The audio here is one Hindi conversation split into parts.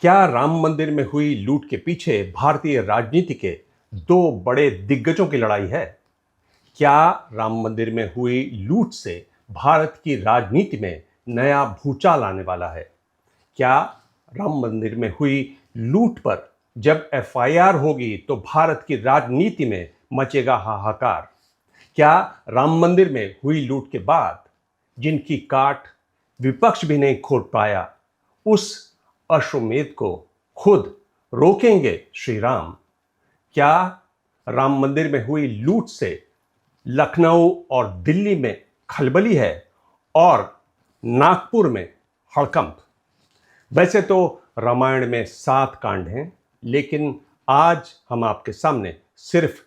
क्या राम मंदिर में हुई लूट के पीछे भारतीय राजनीति के दो बड़े दिग्गजों की लड़ाई है? क्या राम मंदिर में हुई लूट से भारत की राजनीति में नया भूचाल आने वाला है? क्या राम मंदिर में हुई लूट पर जब एफआईआर होगी तो भारत की राजनीति में मचेगा हाहाकार? क्या राम मंदिर में हुई लूट के बाद जिनकी काट विपक्ष भी नहीं खोद पाया, उस अश्वमेध को खुद रोकेंगे श्री राम? क्या राम मंदिर में हुई लूट से लखनऊ और दिल्ली में खलबली है और नागपुर में हड़कंप? वैसे तो रामायण में 7 कांड हैं, लेकिन आज हम आपके सामने सिर्फ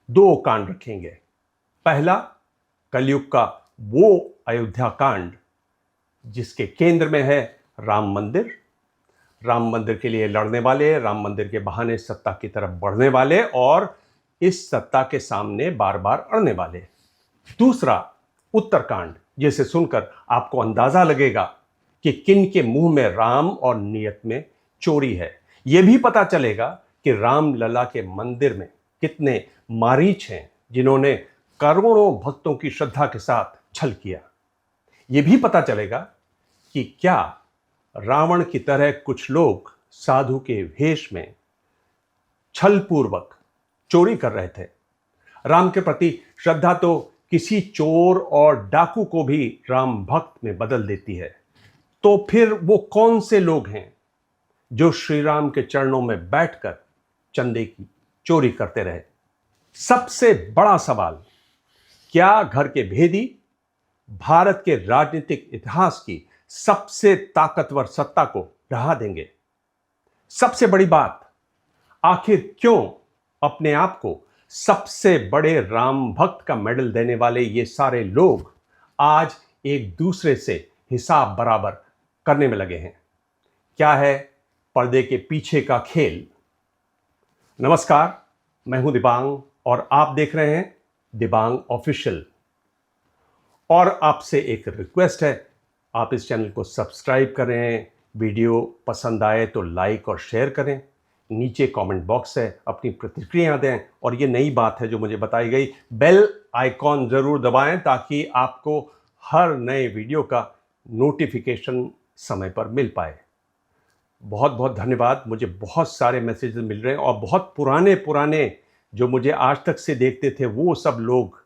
2 कांड रखेंगे। पहला, कलयुग का वो अयोध्या कांड जिसके केंद्र में है राम मंदिर। राम मंदिर के लिए लड़ने वाले, राम मंदिर के बहाने सत्ता की तरफ बढ़ने वाले और इस सत्ता के सामने बार बार अड़ने वाले। दूसरा, उत्तरकांड, जिसे सुनकर आपको अंदाजा लगेगा कि किन के मुंह में राम और नियत में चोरी है। यह भी पता चलेगा कि रामलला के मंदिर में कितने मारीच हैं जिन्होंने करोड़ों भक्तों की श्रद्धा के साथ छल किया। यह भी पता चलेगा कि क्या रावण की तरह कुछ लोग साधु के वेश में छलपूर्वक चोरी कर रहे थे। राम के प्रति श्रद्धा तो किसी चोर और डाकू को भी राम भक्त में बदल देती है। तो फिर वो कौन से लोग हैं जो श्री राम के चरणों में बैठकर चंदे की चोरी करते रहे? सबसे बड़ा सवाल, क्या घर के भेदी भारत के राजनीतिक इतिहास की सबसे ताकतवर सत्ता को ढहा देंगे? सबसे बड़ी बात, आखिर क्यों अपने आप को सबसे बड़े राम भक्त का मेडल देने वाले ये सारे लोग आज एक दूसरे से हिसाब बराबर करने में लगे हैं? क्या है पर्दे के पीछे का खेल? नमस्कार, मैं हूं दिबांग और आप देख रहे हैं दिबांग ऑफिशियल। और आपसे एक रिक्वेस्ट है, आप इस चैनल को सब्सक्राइब करें, वीडियो पसंद आए तो लाइक और शेयर करें, नीचे कमेंट बॉक्स है, अपनी प्रतिक्रिया दें और ये नई बात है जो मुझे बताई गई, बेल आइकॉन ज़रूर दबाएं ताकि आपको हर नए वीडियो का नोटिफिकेशन समय पर मिल पाए। बहुत बहुत धन्यवाद। मुझे बहुत सारे मैसेजेस मिल रहे हैं और बहुत पुराने जो मुझे आज तक से देखते थे वो सब लोग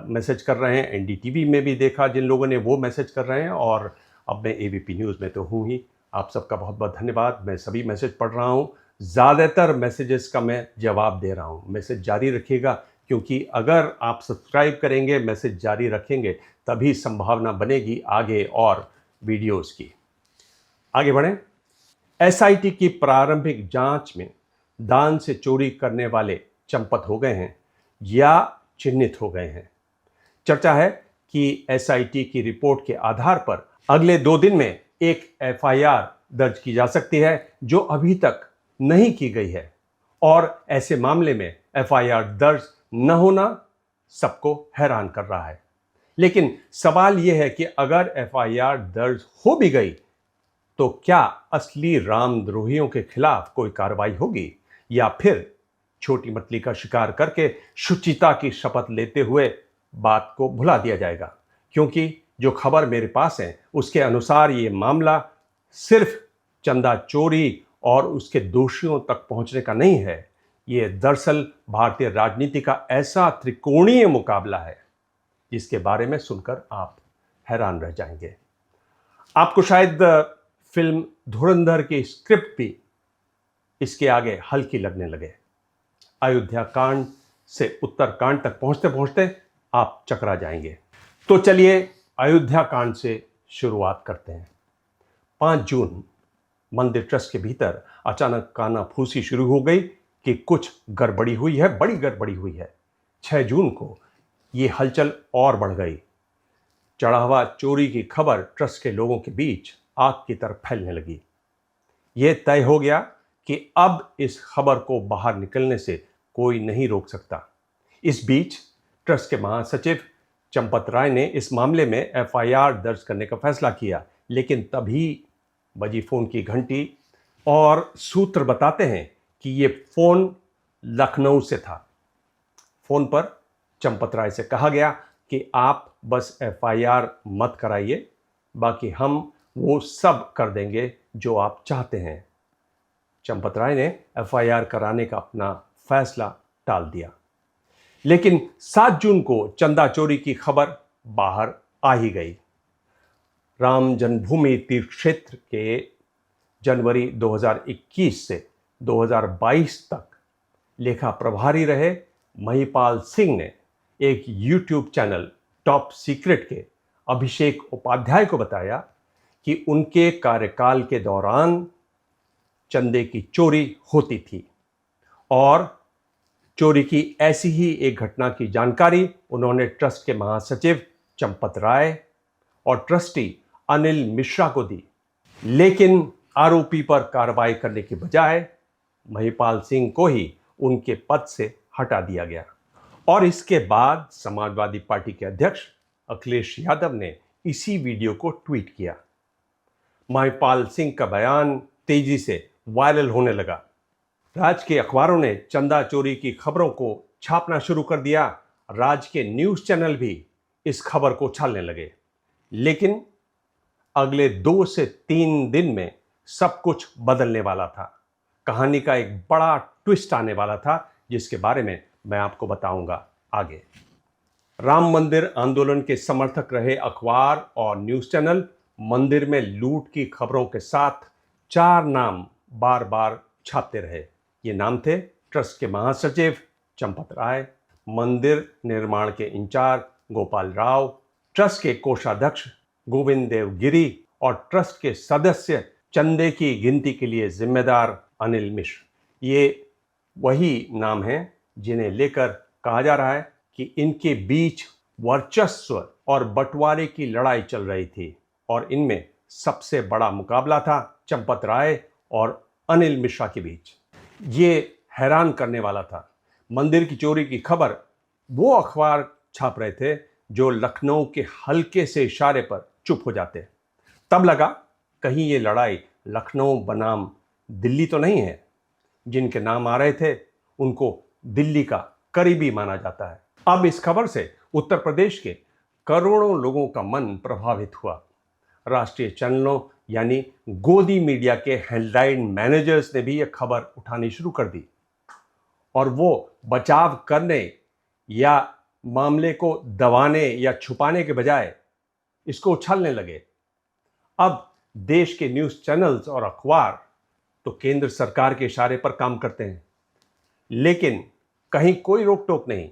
मैसेज कर रहे हैं। एनडीटीवी में भी देखा जिन लोगों ने, वो मैसेज कर रहे हैं और अब मैं एबीपी न्यूज़ में तो हूँ ही। आप सबका बहुत बहुत धन्यवाद। मैं सभी मैसेज पढ़ रहा हूँ, ज़्यादातर मैसेजेस का मैं जवाब दे रहा हूँ। मैसेज जारी रखिएगा, क्योंकि अगर आप सब्सक्राइब करेंगे, मैसेज जारी रखेंगे, तभी संभावना बनेगी आगे और वीडियोज़ की। आगे बढ़ें। एसआईटी की प्रारंभिक जांच में दान से चोरी करने वाले चंपत हो गए हैं या चिन्हित हो गए हैं। चर्चा है कि एसआईटी की रिपोर्ट के आधार पर अगले 2 दिन में एक एफआईआर दर्ज की जा सकती है जो अभी तक नहीं की गई है, और ऐसे मामले में एफआईआर दर्ज न होना सबको हैरान कर रहा है। लेकिन सवाल यह है कि अगर एफआईआर दर्ज हो भी गई तो क्या असली रामद्रोहियों के खिलाफ कोई कार्रवाई होगी, या फिर छोटी मछली का शिकार करके शुचिता की शपथ लेते हुए बात को भुला दिया जाएगा? क्योंकि जो खबर मेरे पास है उसके अनुसार ये मामला सिर्फ चंदा चोरी और उसके दोषियों तक पहुंचने का नहीं है। ये दरअसल भारतीय राजनीति का ऐसा त्रिकोणीय मुकाबला है जिसके बारे में सुनकर आप हैरान रह जाएंगे। आपको शायद फिल्म धुरंधर की स्क्रिप्ट भी इसके आगे हल्की लगने लगे। अयोध्या कांड से उत्तरकांड तक पहुंचते पहुंचते आप चकरा जाएंगे। तो चलिए अयोध्या कांड से शुरुआत करते हैं। 5 जून मंदिर ट्रस्ट के भीतर अचानक कानाफूसी शुरू हो गई कि कुछ गड़बड़ी हुई है, बड़ी गड़बड़ी हुई है। 6 जून को ये हलचल और बढ़ गई। चढ़ावा चोरी की खबर ट्रस्ट के लोगों के बीच आग की तरह फैलने लगी। यह तय हो गया कि अब इस खबर को बाहर निकलने से कोई नहीं रोक सकता। इस बीच ट्रस्ट के महासचिव चंपत राय ने इस मामले में एफआईआर दर्ज करने का फैसला किया, लेकिन तभी बजी फोन की घंटी। और सूत्र बताते हैं कि ये फोन लखनऊ से था। फोन पर चंपत राय से कहा गया कि आप बस एफआईआर मत कराइए, बाकी हम वो सब कर देंगे जो आप चाहते हैं। चंपत राय ने एफआईआर कराने का अपना फैसला टाल दिया। लेकिन 7 जून को चंदा चोरी की खबर बाहर आ ही गई। राम जन्मभूमि तीर्थ क्षेत्र के जनवरी 2021 से 2022 तक लेखा प्रभारी रहे महिपाल सिंह ने एक यूट्यूब चैनल टॉप सीक्रेट के अभिषेक उपाध्याय को बताया कि उनके कार्यकाल के दौरान चंदे की चोरी होती थी और चोरी की ऐसी ही एक घटना की जानकारी उन्होंने ट्रस्ट के महासचिव चंपत राय और ट्रस्टी अनिल मिश्रा को दी। लेकिन आरोपी पर कार्रवाई करने की बजाय महिपाल सिंह को ही उनके पद से हटा दिया गया। और इसके बाद समाजवादी पार्टी के अध्यक्ष अखिलेश यादव ने इसी वीडियो को ट्वीट किया। महिपाल सिंह का बयान तेजी से वायरल होने लगा। राज्य के अखबारों ने चंदा चोरी की खबरों को छापना शुरू कर दिया। राज्य के न्यूज चैनल भी इस खबर को छालने लगे। लेकिन अगले 2 से 3 दिन में सब कुछ बदलने वाला था। कहानी का एक बड़ा ट्विस्ट आने वाला था, जिसके बारे में मैं आपको बताऊंगा आगे। राम मंदिर आंदोलन के समर्थक रहे अखबार और न्यूज चैनल मंदिर में लूट की खबरों के साथ 4 नाम बार बार छापते रहे। ये नाम थे ट्रस्ट के महासचिव चंपत राय, मंदिर निर्माण के इंचार्ज गोपाल राव, ट्रस्ट के कोषाध्यक्ष गोविंद देव गिरी और ट्रस्ट के सदस्य चंदे की गिनती के लिए जिम्मेदार अनिल मिश्र। ये वही नाम हैं जिन्हें लेकर कहा जा रहा है कि इनके बीच वर्चस्व और बंटवारे की लड़ाई चल रही थी और इनमें सबसे बड़ा मुकाबला था चंपत राय और अनिल मिश्रा के बीच। ये हैरान करने वाला था। मंदिर की चोरी की खबर वो अखबार छाप रहे थे जो लखनऊ के हल्के से इशारे पर चुप हो जाते। तब लगा कहीं ये लड़ाई लखनऊ बनाम दिल्ली तो नहीं है। जिनके नाम आ रहे थे उनको दिल्ली का करीबी माना जाता है। अब इस खबर से उत्तर प्रदेश के करोड़ों लोगों का मन प्रभावित हुआ। राष्ट्रीय चैनलों यानी गोदी मीडिया के हेडलाइन मैनेजर्स ने भी यह खबर उठानी शुरू कर दी और वो बचाव करने या मामले को दबाने या छुपाने के बजाय इसको उछालने लगे। अब देश के न्यूज़ चैनल्स और अखबार तो केंद्र सरकार के इशारे पर काम करते हैं, लेकिन कहीं कोई रोक टोक नहीं।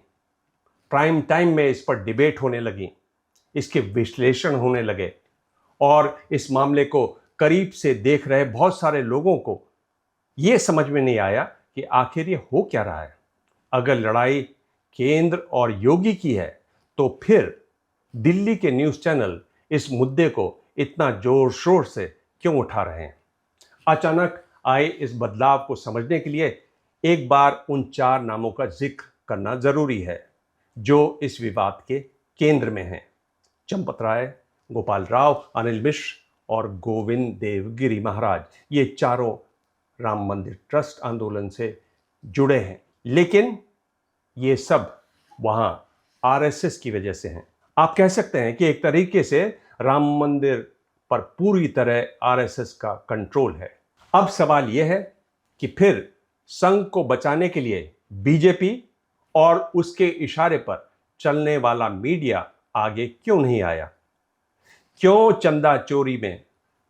प्राइम टाइम में इस पर डिबेट होने लगी, इसके विश्लेषण होने लगे और इस मामले को करीब से देख रहे बहुत सारे लोगों को यह समझ में नहीं आया कि आखिर ये हो क्या रहा है। अगर लड़ाई केंद्र और योगी की है तो फिर दिल्ली के न्यूज़ चैनल इस मुद्दे को इतना जोर शोर से क्यों उठा रहे हैं। अचानक आए इस बदलाव को समझने के लिए एक बार उन 4 नामों का जिक्र करना जरूरी है जो इस विवाद के केंद्र में हैं। चंपत राय, गोपाल राव, अनिल मिश्र और गोविंद देवगिरी महाराज, ये चारों राम मंदिर ट्रस्ट आंदोलन से जुड़े हैं, लेकिन ये सब वहां आरएसएस की वजह से हैं। आप कह सकते हैं कि एक तरीके से राम मंदिर पर पूरी तरह आरएसएस का कंट्रोल है। अब सवाल यह है कि फिर संघ को बचाने के लिए बीजेपी और उसके इशारे पर चलने वाला मीडिया आगे क्यों नहीं आया? क्यों चंदा चोरी में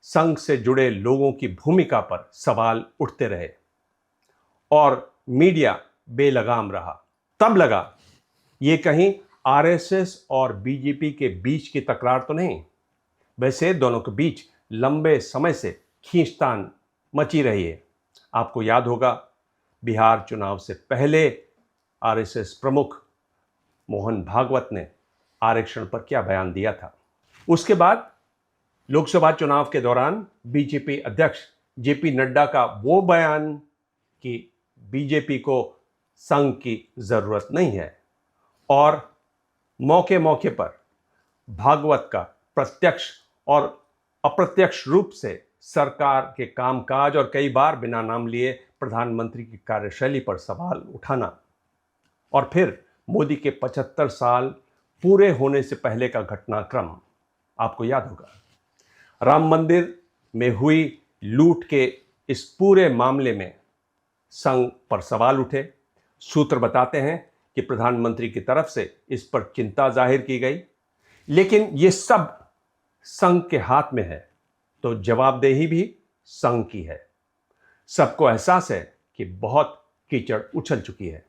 संघ से जुड़े लोगों की भूमिका पर सवाल उठते रहे और मीडिया बेलगाम रहा? तब लगा ये कहीं आरएसएस और बीजेपी के बीच की तकरार तो नहीं। वैसे दोनों के बीच लंबे समय से खींचतान मची रही है। आपको याद होगा बिहार चुनाव से पहले आरएसएस प्रमुख मोहन भागवत ने आरक्षण पर क्या बयान दिया था। उसके बाद लोकसभा चुनाव के दौरान बीजेपी अध्यक्ष जेपी नड्डा का वो बयान कि बीजेपी को संघ की जरूरत नहीं है और मौके मौके पर भागवत का प्रत्यक्ष और अप्रत्यक्ष रूप से सरकार के कामकाज और कई बार बिना नाम लिए प्रधानमंत्री की कार्यशैली पर सवाल उठाना, और फिर मोदी के 75 साल पूरे होने से पहले का घटनाक्रम आपको याद होगा। राम मंदिर में हुई लूट के इस पूरे मामले में संघ पर सवाल उठे। सूत्र बताते हैं कि प्रधानमंत्री की तरफ से इस पर चिंता जाहिर की गई, लेकिन ये सब संघ के हाथ में है, तो जवाबदेही भी संघ की है। सबको एहसास है कि बहुत कीचड़ उछल चुकी है।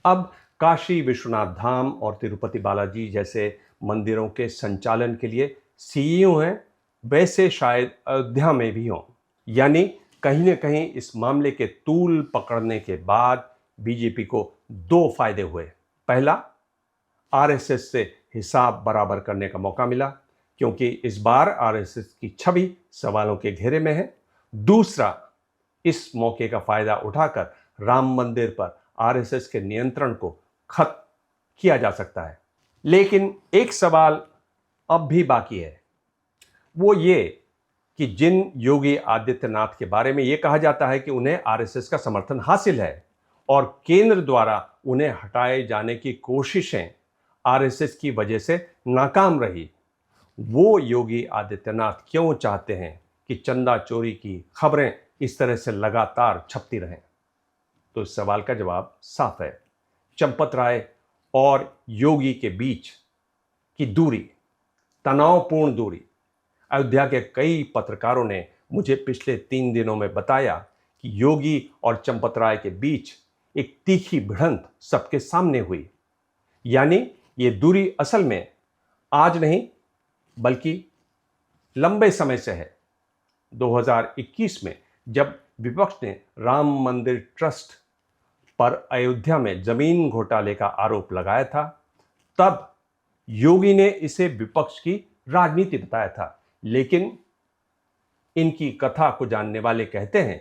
अब काशी विश्वनाथ धाम और तिरुपति बालाजी जैसे मंदिरों के संचालन के लिए सीईओ हैं, वैसे शायद अयोध्या में भी हों। यानी कहीं न कहीं इस मामले के तूल पकड़ने के बाद बीजेपी को दो फायदे हुए। पहला, आरएसएस से हिसाब बराबर करने का मौका मिला, क्योंकि इस बार आरएसएस की छवि सवालों के घेरे में है। दूसरा, इस मौके का फायदा उठाकर राम मंदिर पर आरएसएस के नियंत्रण को खत्म किया जा सकता है। लेकिन एक सवाल अब भी बाकी है, वो ये कि जिन योगी आदित्यनाथ के बारे में ये कहा जाता है कि उन्हें आरएसएस का समर्थन हासिल है और केंद्र द्वारा उन्हें हटाए जाने की कोशिशें आरएसएस की वजह से नाकाम रही, वो योगी आदित्यनाथ क्यों चाहते हैं कि चंदा चोरी की खबरें इस तरह से लगातार छपती रहें? तो इस सवाल का जवाब साफ है। चंपत राय और योगी के बीच की दूरी, तनावपूर्ण दूरी, अयोध्या के कई पत्रकारों ने मुझे पिछले 3 दिनों में बताया कि योगी और चंपत राय के बीच एक तीखी भिड़ंत सबके सामने हुई। यानी ये दूरी असल में आज नहीं बल्कि लंबे समय से है। 2021 में जब विपक्ष ने राम मंदिर ट्रस्ट पर अयोध्या में जमीन घोटाले का आरोप लगाया था, तब योगी ने इसे विपक्ष की राजनीति बताया था। लेकिन इनकी कथा को जानने वाले कहते हैं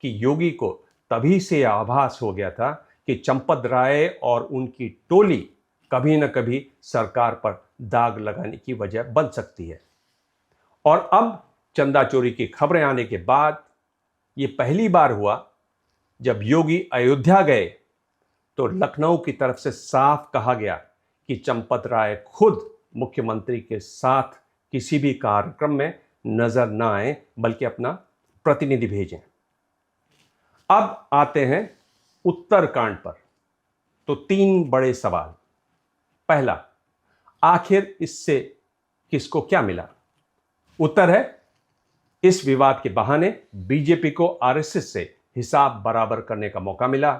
कि योगी को तभी से आभास हो गया था कि चंपत राय और उनकी टोली कभी न कभी सरकार पर दाग लगाने की वजह बन सकती है। और अब चंदा चोरी की खबरें आने के बाद ये पहली बार हुआ जब योगी अयोध्या गए तो लखनऊ की तरफ से साफ कहा गया कि चंपत राय खुद मुख्यमंत्री के साथ किसी भी कार्यक्रम में नजर न आए, बल्कि अपना प्रतिनिधि भेजें। अब आते हैं उत्तरकांड पर। तो 3 बड़े सवाल। पहला, आखिर इससे किसको क्या मिला? उत्तर है, इस विवाद के बहाने बीजेपी को आरएसएस से हिसाब बराबर करने का मौका मिला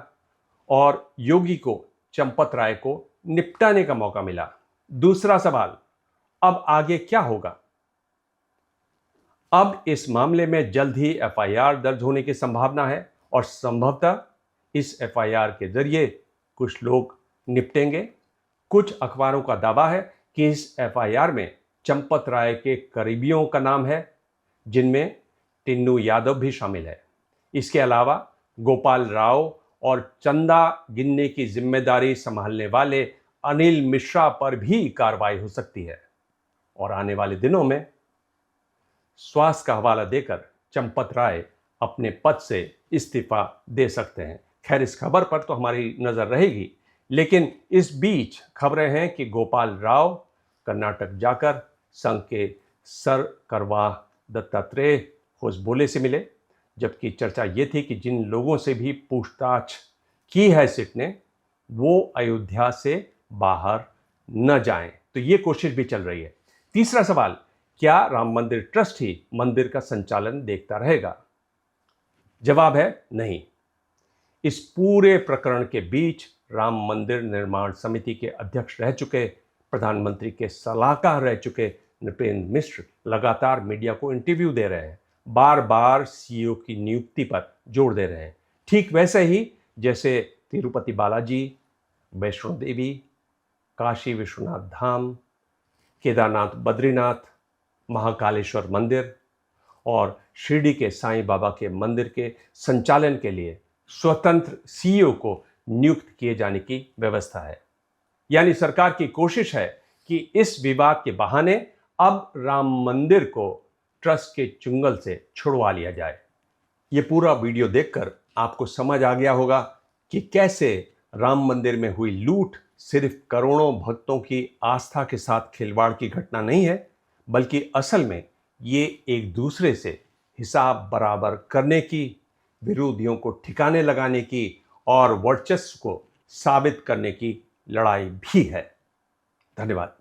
और योगी को चंपत राय को निपटाने का मौका मिला। दूसरा सवाल, अब आगे क्या होगा? अब इस मामले में जल्द ही एफआईआर दर्ज होने की संभावना है और संभवतः इस एफआईआर के जरिए कुछ लोग निपटेंगे। कुछ अखबारों का दावा है कि इस एफआईआर में चंपत राय के करीबियों का नाम है, जिनमें टिन्नू यादव भी शामिल है। इसके अलावा गोपाल राव और चंदा गिनने की जिम्मेदारी संभालने वाले अनिल मिश्रा पर भी कार्रवाई हो सकती है। और आने वाले दिनों में स्वास्थ्य का हवाला देकर चंपत राय अपने पद से इस्तीफा दे सकते हैं। खैर, इस खबर पर तो हमारी नजर रहेगी, लेकिन इस बीच खबरें हैं कि गोपाल राव कर्नाटक जाकर संघ के सरकरवाह दत्तात्रेय होसबोले से मिले, जबकि चर्चा ये थी कि जिन लोगों से भी पूछताछ की है सिट ने, वो अयोध्या से बाहर न जाएं। तो ये कोशिश भी चल रही है। तीसरा सवाल, क्या राम मंदिर ट्रस्ट ही मंदिर का संचालन देखता रहेगा? जवाब है नहीं। इस पूरे प्रकरण के बीच राम मंदिर निर्माण समिति के अध्यक्ष रह चुके, प्रधानमंत्री के सलाहकार रह चुके नृपेंद्र मिश्र लगातार मीडिया को इंटरव्यू दे रहे हैं, बार बार सीईओ की नियुक्ति पर जोर दे रहे हैं। ठीक वैसे ही जैसे तिरुपति बालाजी, वैष्णो देवी, काशी विश्वनाथ धाम, केदारनाथ बद्रीनाथ, महाकालेश्वर मंदिर और शिरडी के साईं बाबा के मंदिर के संचालन के लिए स्वतंत्र सीईओ को नियुक्त किए जाने की व्यवस्था है। यानी सरकार की कोशिश है कि इस विवाद के बहाने अब राम मंदिर को ट्रस्ट के चुंगल से छुड़वा लिया जाए। ये पूरा वीडियो देखकर आपको समझ आ गया होगा कि कैसे राम मंदिर में हुई लूट सिर्फ करोड़ों भक्तों की आस्था के साथ खिलवाड़ की घटना नहीं है, बल्कि असल में ये एक दूसरे से हिसाब बराबर करने की, विरोधियों को ठिकाने लगाने की और वर्चस्व को साबित करने की लड़ाई भी है। धन्यवाद।